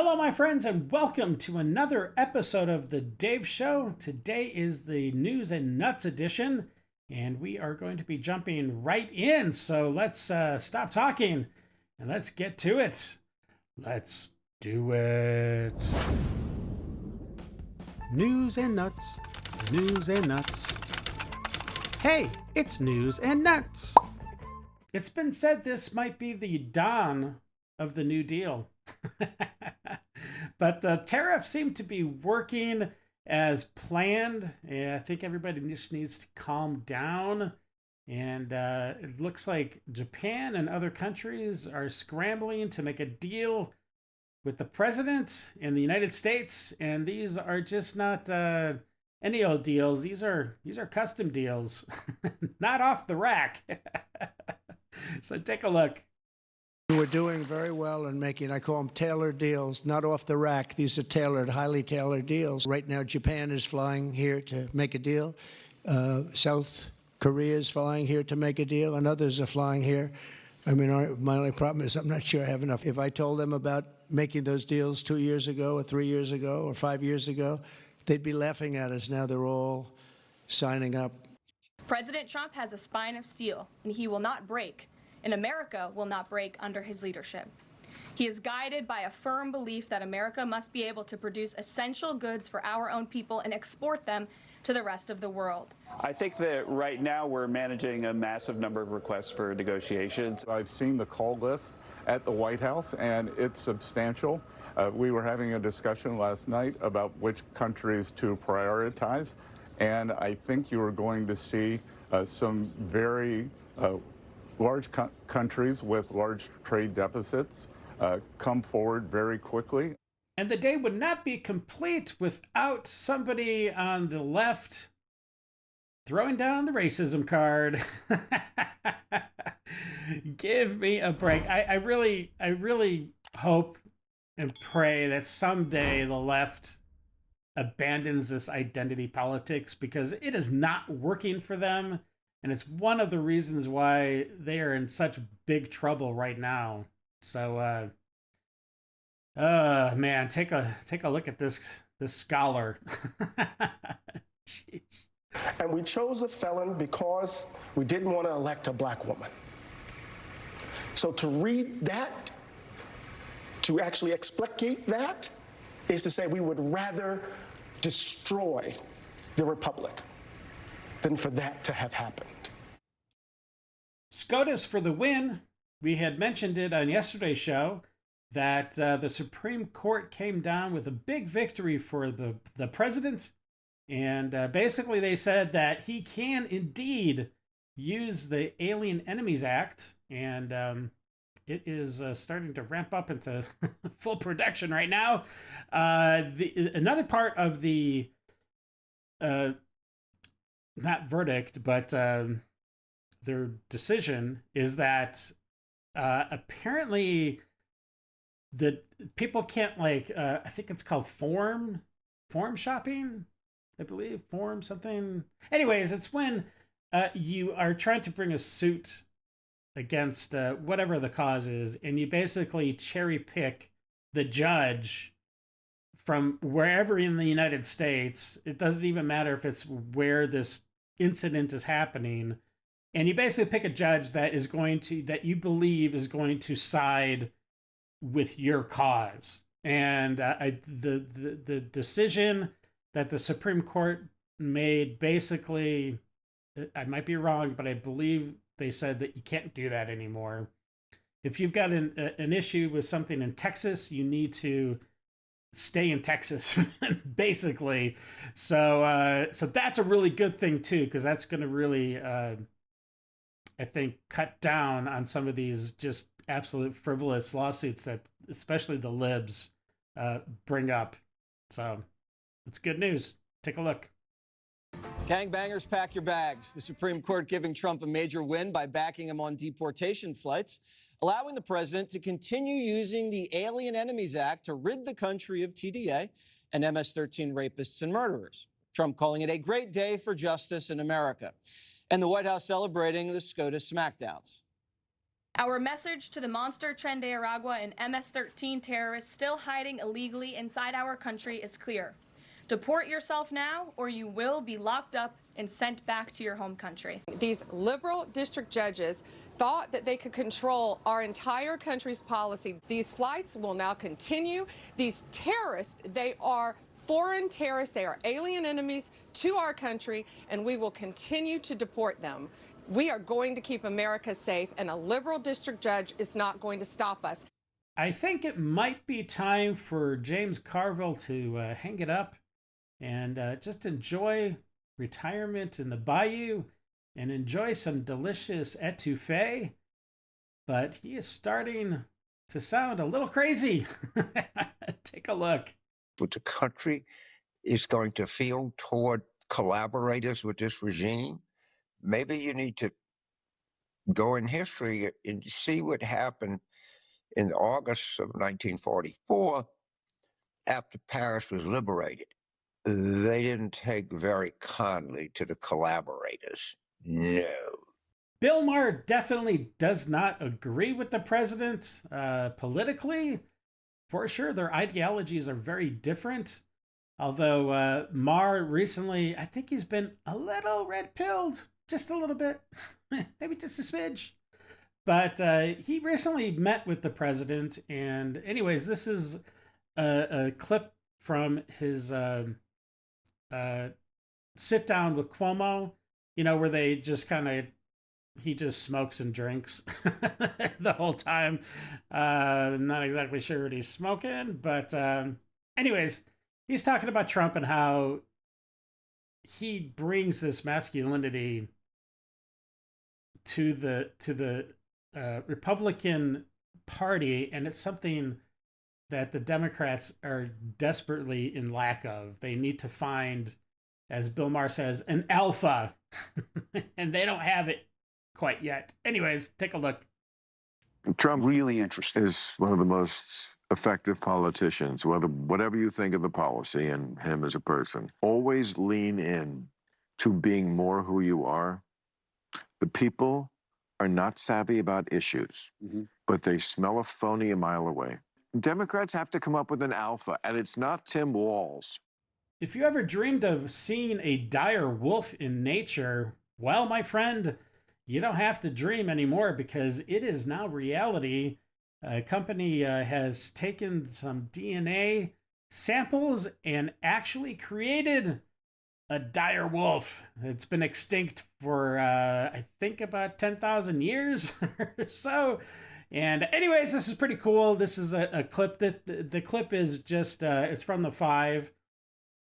Hello, my friends, and welcome to another episode of The Dave Show. Today is the News and Nuts edition, and we are going to be jumping right in. So let's stop talking and let's get to it. Let's do it. News and Nuts. News and Nuts. Hey, it's News and Nuts. It's been said this might be the dawn of the New Deal. But the tariffs seem to be working as planned. I think everybody just needs to calm down. And it looks like Japan and other countries are scrambling to make a deal with the president in the United States. And these are just not any old deals. These are custom deals, not off the rack. So take a look. We're doing very well in making, I call them tailored deals, not off the rack. These are tailored, highly tailored deals. Right now, Japan is flying here to make a deal. South Korea is flying here to make a deal, and others are flying here. I mean, my only problem is I'm not sure I have enough. If I told them about making those deals 2 years ago or 3 years ago or 5 years ago, they'd be laughing at us. Now they're all signing up. President Trump has a spine of steel, and he will not break. And America will not break under his leadership. He is guided by a firm belief that America must be able to produce essential goods for our own people and export them to the rest of the world. I think that right now we're managing a massive number of requests for negotiations. I've seen the call list at the White House, and it's substantial. We were having a discussion last night about which countries to prioritize, and I think you are going to see some very large countries with large trade deficits come forward very quickly. And the day would not be complete without somebody on the left throwing down the racism card. Give me a break. I really hope and pray that someday the left abandons this identity politics, because it is not working for them. And it's one of the reasons why they are in such big trouble right now. So, man, take a look at this scholar. Jeez. And we chose a felon because we didn't want to elect a black woman. So to read that, to actually explicate that, is to say we would rather destroy the republic than for that to have happened. SCOTUS for the win. We had mentioned it on yesterday's show that the Supreme Court came down with a big victory for the president. And basically they said that he can indeed use the Alien Enemies Act. And it is starting to ramp up into full production right now. Another part of the not verdict, but their decision is that apparently the people can't, like, I think it's called form shopping, I believe, form something. Anyways, it's when you are trying to bring a suit against whatever the cause is, and you basically cherry pick the judge from wherever in the United States. It doesn't even matter if it's where this incident is happening, and you basically pick a judge that you believe is going to side with your cause. And the decision that the Supreme Court made, basically, I might be wrong, but I believe they said that you can't do that anymore. If you've got an issue with something in Texas, you need to stay in Texas, basically. So that's a really good thing too, because that's going to really, I think, cut down on some of these just absolute frivolous lawsuits that especially the libs bring up. So it's good news. Take a look. Gangbangers, pack your bags. The Supreme Court giving Trump a major win by backing him on deportation flights, allowing the president to continue using the Alien Enemies Act to rid the country of TDA and MS-13 rapists and murderers. Trump calling it a great day for justice in America. And the White House celebrating the SCOTUS smackdowns. Our message to the monster Tren de Aragua and MS-13 terrorists still hiding illegally inside our country is clear. Deport yourself now, or you will be locked up and sent back to your home country. These liberal district judges thought that they could control our entire country's policy. These flights will now continue. These terrorists, they are foreign terrorists. They are alien enemies to our country, and we will continue to deport them. We are going to keep America safe, and a liberal district judge is not going to stop us. I think it might be time for James Carville to hang it up and just enjoy retirement in the bayou and enjoy some delicious etouffee. But he is starting to sound a little crazy. Take a look. What the country is going to feel toward collaborators with this regime. Maybe you need to go in history and see what happened in August of 1944 after Paris was liberated. They didn't take very kindly to the collaborators. No. Bill Maher definitely does not agree with the president politically. For sure, their ideologies are very different. Although Maher recently, I think he's been a little red-pilled. Just a little bit, maybe just a smidge. But he recently met with the president. And anyways, this is a clip from his sit down with Cuomo, you know, where they just he just smokes and drinks the whole time. Not exactly sure what he's smoking, but anyways, he's talking about Trump and how he brings this masculinity to the Republican Party, and it's something that the Democrats are desperately in lack of. They need to find, as Bill Maher says, an alpha, and they don't have it quite yet. Anyways, take a look. Trump really is one of the most effective politicians, whatever you think of the policy and him as a person. Always lean in to being more who you are. The people are not savvy about issues, but they smell a phony a mile away. Democrats have to come up with an alpha, and it's not Tim Walz. If you ever dreamed of seeing a dire wolf in nature, well, my friend, you don't have to dream anymore because it is now reality. A company has taken some DNA samples and actually created a dire wolf. It's been extinct for, I think, about 10,000 years or so. And anyways, this is pretty cool. This is a clip that the clip is just, it's from the 5.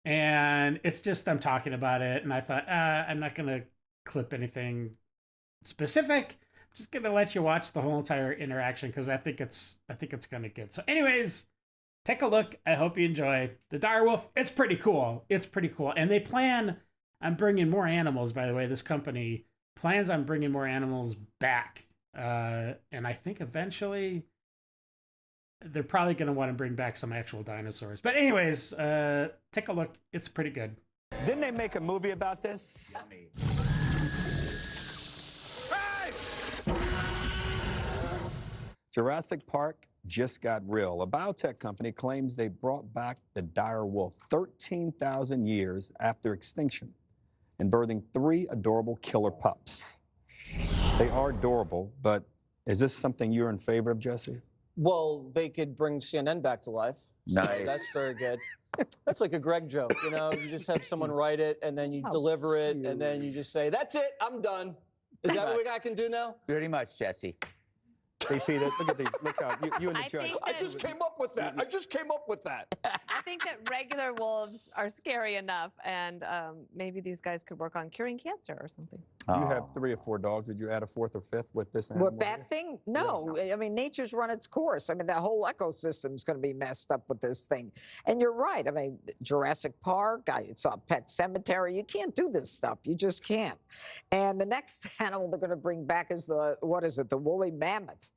And it's just them talking about it. And I thought, I'm not going to clip anything specific. I'm just going to let you watch the whole entire interaction because I think it's kind of good. So anyways, take a look. I hope you enjoy the direwolf. It's pretty cool. It's pretty cool. And they plan on bringing more animals, by the way. This company plans on bringing more animals back. And I think eventually they're probably going to want to bring back some actual dinosaurs. But anyways, take a look. It's pretty good. Didn't they make a movie about this? Jurassic Park just got real. A biotech company claims they brought back the dire wolf 13,000 years after extinction and birthing 3 adorable killer pups. They are adorable, but is this something you're in favor of, Jesse? Well, they could bring CNN back to life. So Nice. that's very good. That's like a Greg joke, you know? You just have someone write it, and then you deliver it, and then you just say, that's it, I'm done. Is that what I can do now? Pretty much, Jesse. Hey, Peter, look at these. Look out. You and the I judge. think I just came up with that. I think that regular wolves are scary enough, and maybe these guys could work on curing cancer or something. You have 3 or 4 dogs. Would you add a 4th or 5th with this animal? With that thing? No. I mean, nature's run its course. I mean, the whole ecosystem's going to be messed up with this thing. And you're right. I mean, Jurassic Park, I saw Pet Cemetery. You can't do this stuff. You just can't. And the next animal they're going to bring back is the woolly mammoth.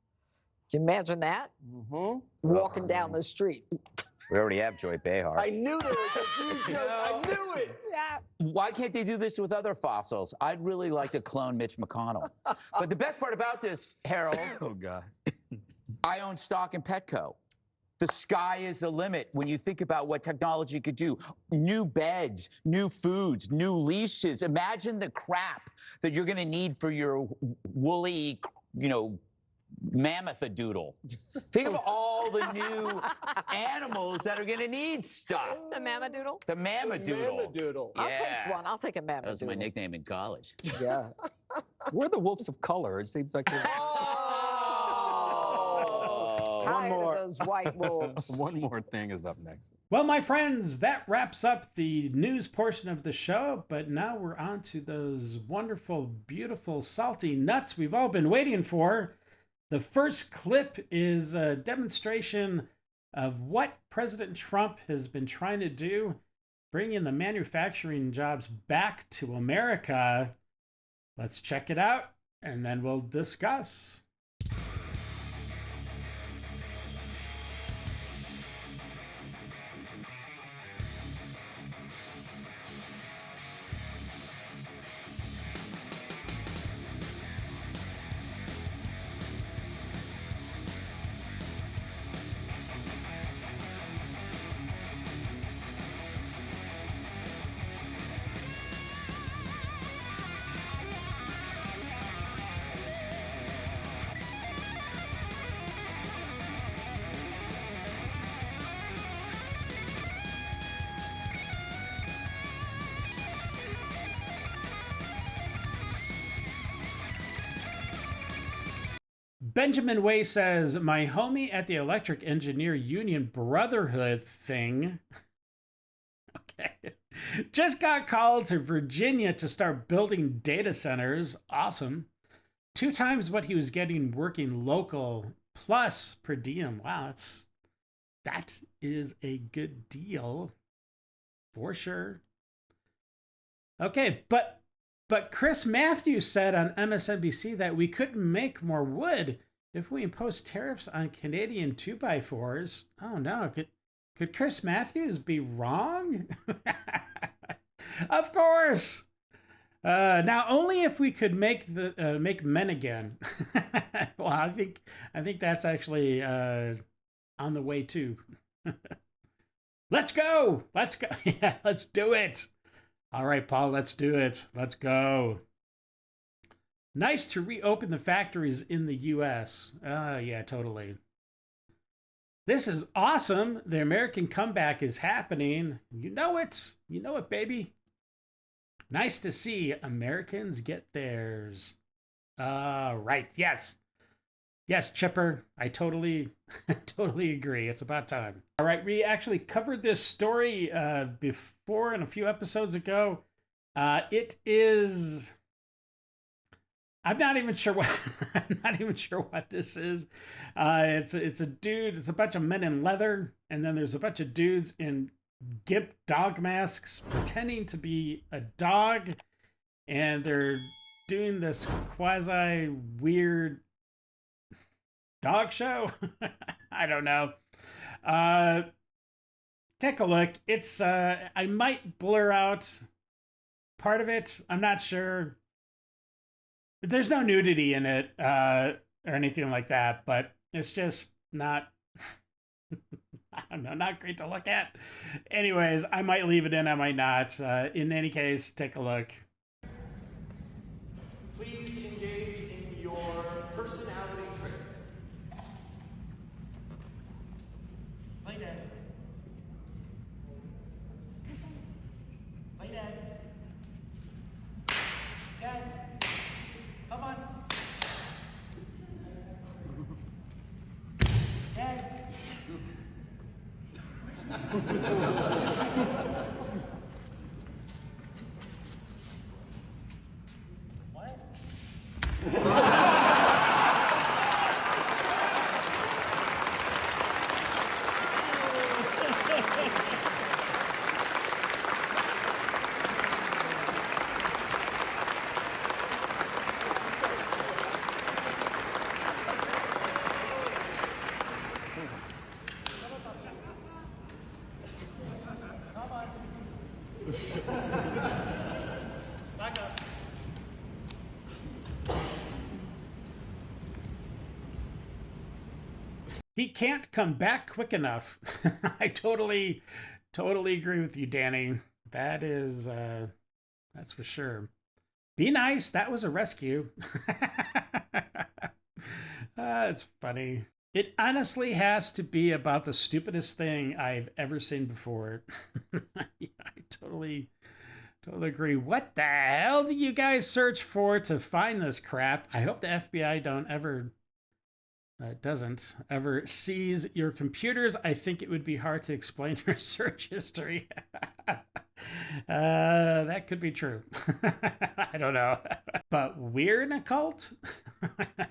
Can you imagine that? Walking down the street. We already have Joy Behar. I knew there was a huge joke. I knew it. Yeah. Why can't they do this with other fossils? I'd really like to clone Mitch McConnell. But the best part about this, Harold, Oh, God. I own stock in Petco. The sky is the limit when you think about what technology could do. New beds, new foods, new leashes. Imagine the crap that you're going to need for your woolly, mammoth-a-doodle. Think of all the new animals that are going to need stuff. The mammadoodle? The mammadoodle. Mammadoodle. I'll take one. I'll take a mammoth. That was my nickname in college. Yeah. We're the wolves of color. It seems like they're... Tired of those white wolves. One more thing is up next. Well, my friends, that wraps up the news portion of the show, but now we're on to those wonderful, beautiful, salty nuts we've all been waiting for. The first clip is a demonstration of what President Trump has been trying to do, bringing the manufacturing jobs back to America. Let's check it out, and then we'll discuss. Benjamin Way says, my homie at the Electric Engineer Union Brotherhood thing, okay, just got called to Virginia to start building data centers. Awesome. 2 times what he was getting working local, plus per diem. Wow, that is a good deal for sure. Okay, but Chris Matthews said on MSNBC that we couldn't make more wood if we impose tariffs on Canadian 2x4s. Oh no, could Chris Matthews be wrong? Of course. Now only if we could make men again. Well, I think that's actually on the way too. Let's go. Yeah, let's do it. All right, Paul, let's do it. Let's go. Nice to reopen the factories in the U.S. Yeah, totally. This is awesome. The American comeback is happening. You know it. You know it, baby. Nice to see Americans get theirs. Right. Yes. Yes, Chipper. I totally agree. It's about time. All right. We actually covered this story before in a few episodes ago. It is... I'm not even sure what this is. It's a dude. It's a bunch of men in leather, and then there's a bunch of dudes in gimp dog masks pretending to be a dog, and they're doing this quasi weird dog show. I don't know. Take a look. It's I might blur out part of it. I'm not sure. There's no nudity in it or anything like that, but it's just not, I don't know, not great to look at. Anyways, I might leave it in, I might not. In any case, take a look. Please engage in your personality trick. Play dead. Play dead. Dead. Come on. Dead. What? He can't come back quick enough. I totally agree with you, Danny. That is, that's for sure. Be nice. That was a rescue. It's funny. It honestly has to be about the stupidest thing I've ever seen before. Yeah, I totally agree. What the hell do you guys search for to find this crap? I hope the FBI doesn't ever seize your computers. I think it would be hard to explain your search history. That could be true. I don't know. But we're in a cult?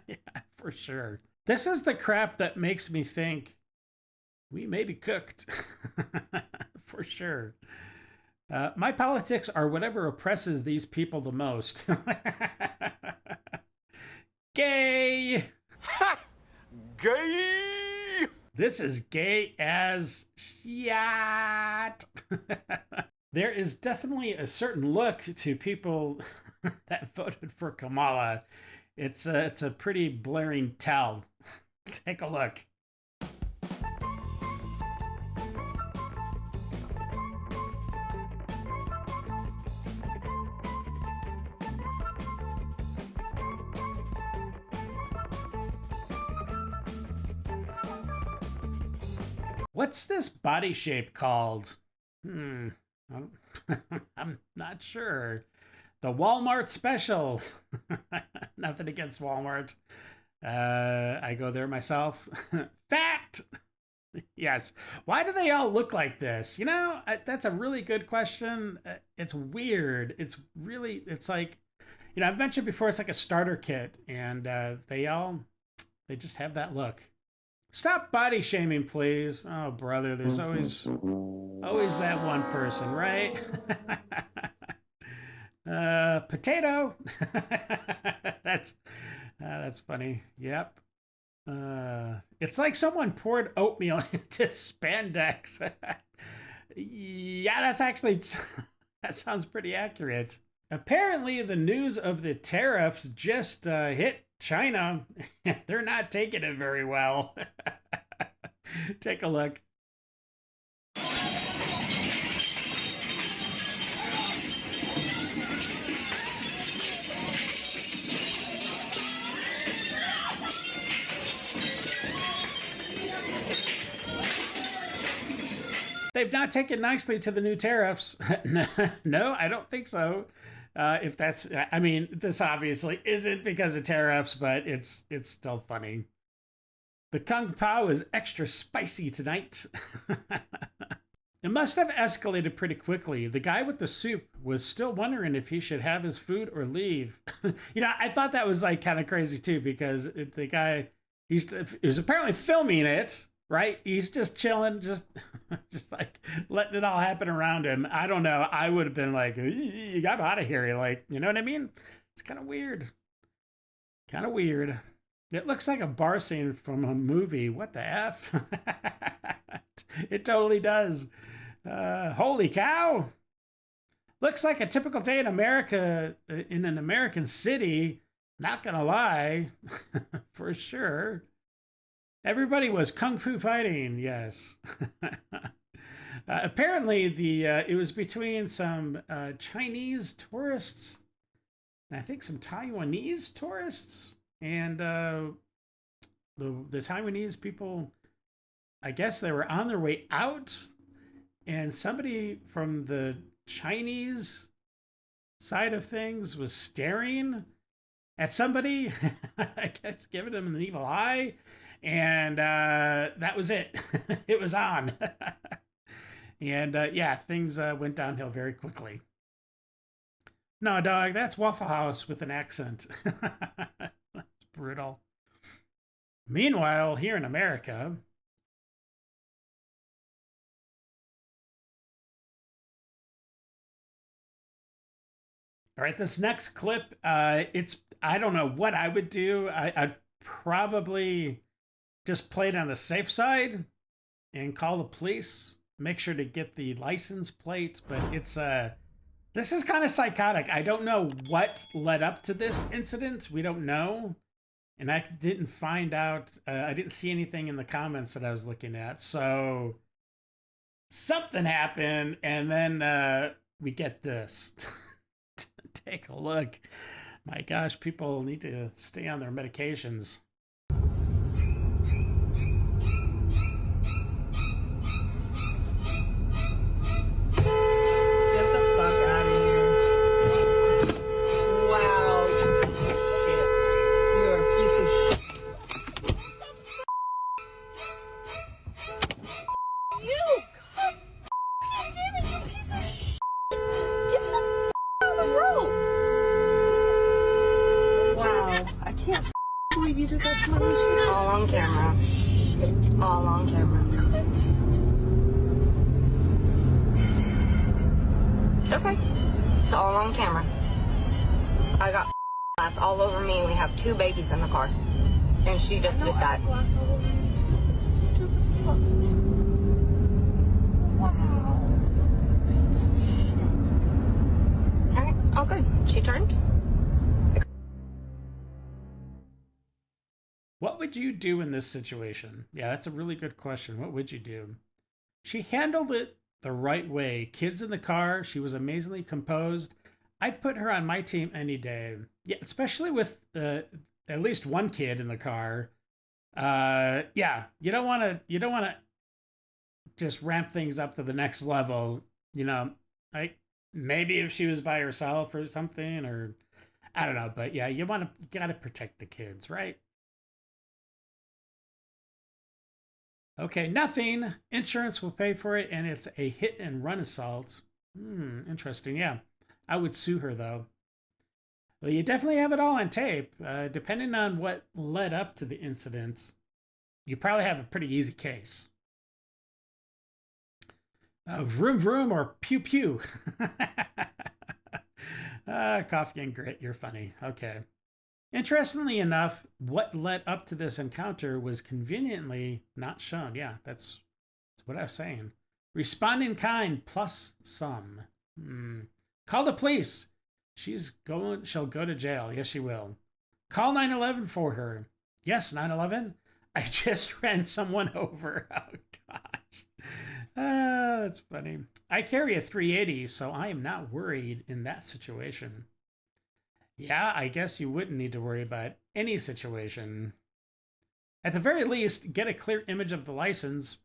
Yeah, for sure. This is the crap that makes me think we may be cooked. For sure. My politics are whatever oppresses these people the most. Gay! Ha! Gay! This is gay as shit. There is definitely a certain look to people that voted for Kamala. It's a pretty blaring tell. Take a look. What's this body shape called? I'm not sure. The Walmart special. Nothing against Walmart. I go there myself. Fat! Yes. Why do they all look like this? You know, that's a really good question. It's weird. It's like, you know, I've mentioned before, it's like a starter kit, and they just have that look. Stop body shaming, please. Oh, brother, there's always that one person, right? Potato. That's funny. Yep. It's like someone poured oatmeal into spandex. Yeah, that sounds pretty accurate. Apparently, the news of the tariffs just hit China. They're not taking it very well. Take a look. They've not taken nicely to the new tariffs. No, I don't think so. If that's, I mean, this obviously isn't because of tariffs, but it's still funny. The Kung Pao is extra spicy tonight. It must have escalated pretty quickly. The guy with the soup was still wondering if he should have his food or leave. You know, I thought that was like kind of crazy too, because the guy, he was apparently filming it, right? He's just chilling, just like letting it all happen around him. I don't know. I would have been like, you got out of here. You're like, you know what I mean? It's kind of weird. Kind of weird. It looks like a bar scene from a movie. What the F? It totally does. Holy cow. Looks like a typical day in America, in an American city. Not gonna lie. For sure. Everybody was kung fu fighting, yes. Apparently, it was between some Chinese tourists and I think some Taiwanese tourists. And the Taiwanese people, I guess they were on their way out, and somebody from the Chinese side of things was staring at somebody, I guess giving them an evil eye, and that was it. It was on. And yeah, things went downhill very quickly. No, dog, that's Waffle House with an accent. That's brutal. Meanwhile, here in America, all right, this next clip, I don't know what I would do. I'd probably just play it on the safe side and call the police. Make sure to get the license plate, but this is kind of psychotic. I don't know what led up to this incident. We don't know. and I didn't find out, I didn't see anything in the comments that I was looking at. So something happened, and then we get this. Take a look. My gosh, people need to stay on their medications. All on camera. All on camera. It's okay. It's all on camera. I got glass all over me, and we have 2 babies in the car. And she just did that. Alright, all good. She turned. What would you do in this situation? Yeah, that's a really good question. What would you do? She handled it the right way. Kids in the car. She was amazingly composed. I'd put her on my team any day. Yeah, especially with at least one kid in the car. Yeah, you don't want to just ramp things up to the next level. You know, like maybe if she was by herself or something, or I don't know. But yeah, you gotta protect the kids, right? Okay, nothing. Insurance will pay for it, and it's a hit and run assault. Interesting. Yeah, I would sue her though. Well, you definitely have it all on tape. Depending on what led up to the incident, you probably have a pretty easy case. Vroom vroom or pew pew. Coffee and grit, you're funny. Okay. Interestingly enough, what led up to this encounter was conveniently not shown. Yeah, that's what I was saying. Respond in kind plus some. Call the police. She'll go to jail. Yes, she will. Call 911 for her. Yes, 911. I just ran someone over. Oh, gosh. That's funny. I carry a 380, so I am not worried in that situation. Yeah, I guess you wouldn't need to worry about any situation. At the very least, get a clear image of the license.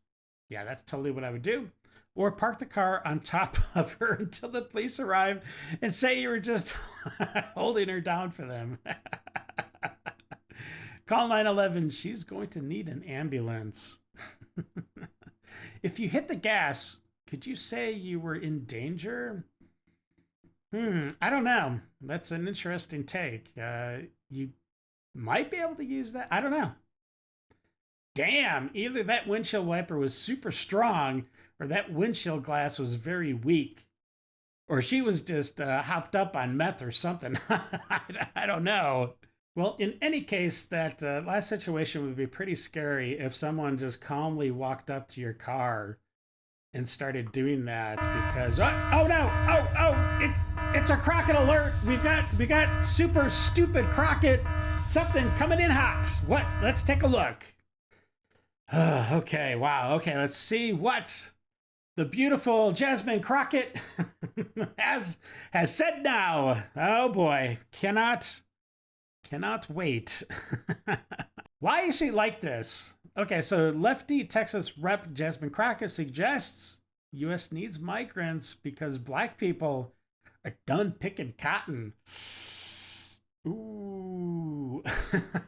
Yeah, that's totally what I would do. Or park the car on top of her until the police arrive and say you were just holding her down for them. Call 911. She's going to need an ambulance. If you hit the gas, could you say you were in danger? I don't know. That's an interesting take. You might be able to use that. I don't know. Damn, either that windshield wiper was super strong or that windshield glass was very weak. Or she was just hopped up on meth or something. I don't know. Well, in any case, that last situation would be pretty scary if someone just calmly walked up to your car and started doing that because oh no, it's a Crockett alert. We got super stupid Crockett, something coming in hot. What? Let's take a look. Okay, wow. Okay, let's see what the beautiful Jasmine Crockett has said now. Oh boy, cannot wait. Why is she like this? Okay, so lefty Texas Rep Jasmine Crockett suggests U.S. needs migrants because black people are done picking cotton. Ooh,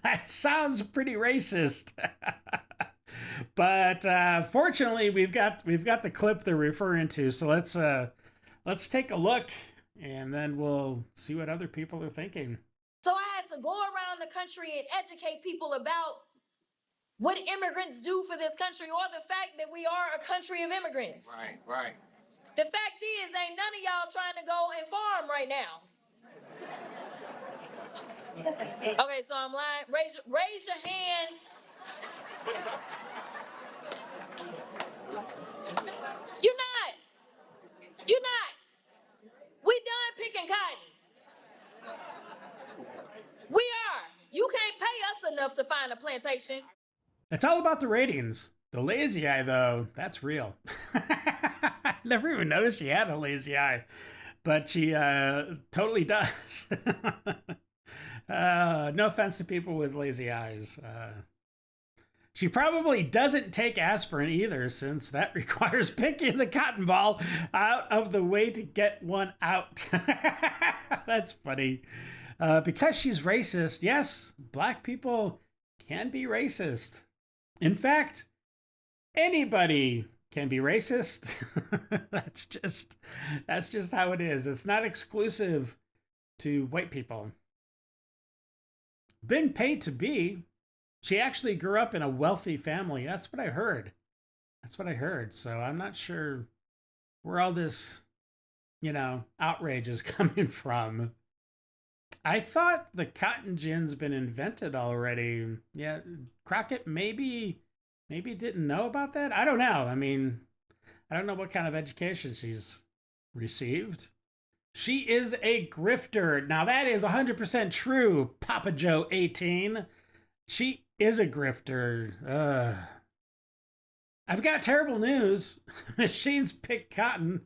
that sounds pretty racist. But fortunately, we've got the clip they're referring to. So let's take a look, and then we'll see what other people are thinking. So I had to go around the country and educate people about what immigrants do for this country, or the fact that we are a country of immigrants. Right. The fact is, ain't none of y'all trying to go and farm right now. Okay, so I'm lying. Raise your hands. You're not. We done picking cotton. We are. You can't pay us enough to find a plantation. It's all about the ratings. The lazy eye, though, that's real. Never even noticed she had a lazy eye, but she totally does. No offense to people with lazy eyes. She probably doesn't take aspirin either, since that requires picking the cotton ball out of the way to get one out. That's funny. Because she's racist, yes, black people can be racist. In fact, anybody can be racist. That's just how it is. It's not exclusive to white people. Been paid to be. She actually grew up in a wealthy family. That's what I heard. So I'm not sure where all this, outrage is coming from. I thought the cotton gin's been invented already. Yeah, Crockett maybe didn't know about that. I don't know. I mean, I don't know what kind of education she's received. She is a grifter. Now that is 100% true, Papa Joe 18. She is a grifter. I've got terrible news. Machines pick cotton.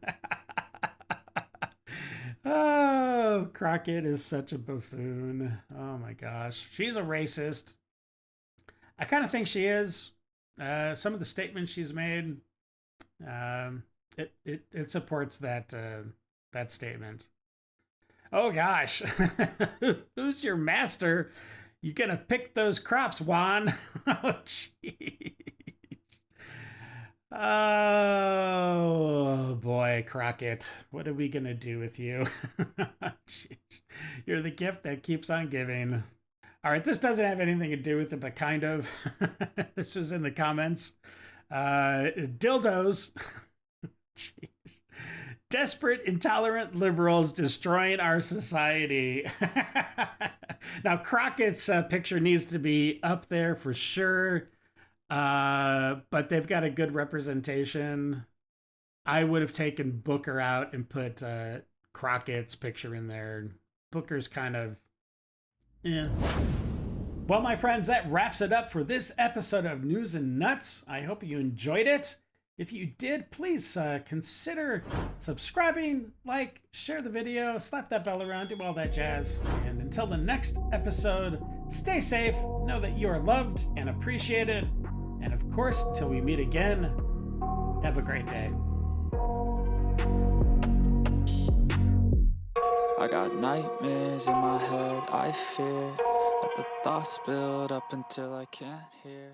Oh, Crockett is such a buffoon. Oh my gosh. She's a racist. I kind of think she is. Some of the statements she's made, it supports that statement. Oh gosh. Who's your master? You gonna pick those crops, Juan? Oh, jeez. Oh, boy, Crockett. What are we gonna do with you? You're the gift that keeps on giving. All right, this doesn't have anything to do with it, but kind of. This was in the comments. Dildos. Jeez. Desperate, intolerant liberals destroying our society. Now, Crockett's picture needs to be up there for sure, but they've got a good representation. I would have taken Booker out and put Crockett's picture in there. Booker's kind of, Well, my friends, that wraps it up for this episode of News and Nuts. I hope you enjoyed it. If you did, please consider subscribing, like, share the video, slap that bell around, do all that jazz. And until the next episode, stay safe, know that you are loved and appreciated. And of course, until we meet again, have a great day. I got nightmares in my head, I fear that the thoughts build up until I can't hear.